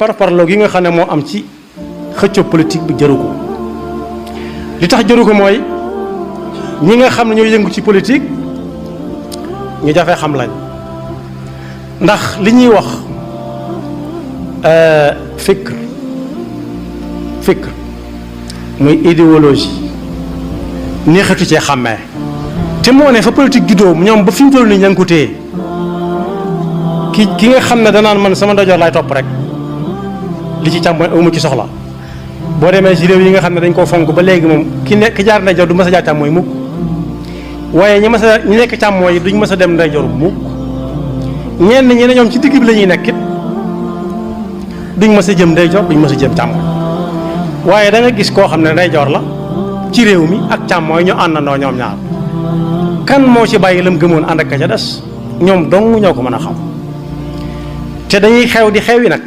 parparloo gi nga xam ne moo am ci xëccoo politique bi jëru ko li tax jëru ko mooy ñi nga xam ne ñoo yëngu ci politique ñu jafe xam lañ ndax li ñuy wax fikr muy idéologie neexatu cee xàmmee te moo ne fa politique juddoo ñoom ba fi mu toll nii ña ngi ko téye ki nga xam ne danaan man sama ndajoor laay topp rek li ci càmmoñ awma ci soxla boo demee ci réew yi nga xam ne dañ koo fonk ba léegi moom ki jaar ndajoor du mas a jaar càmmooñ mukk waaye ñi nekk càmmooñ yi duñ mas a dem ndajoor mukk ñenn ñi ne ñoom ci digg bi la ñuy nekk it duñ mas a jëm ndajoor duñ mas a jëm càmmooñ waaye da nga gis koo xam ne ndajoor la ci réew mi ak càmmooñ ñu àndandoo ñoom ñaar kan moo ci bàyyi lam gëmoon ànd ak ka ca des ñoom dong ñoo ko mën a xam te dañuy xew di xewi nag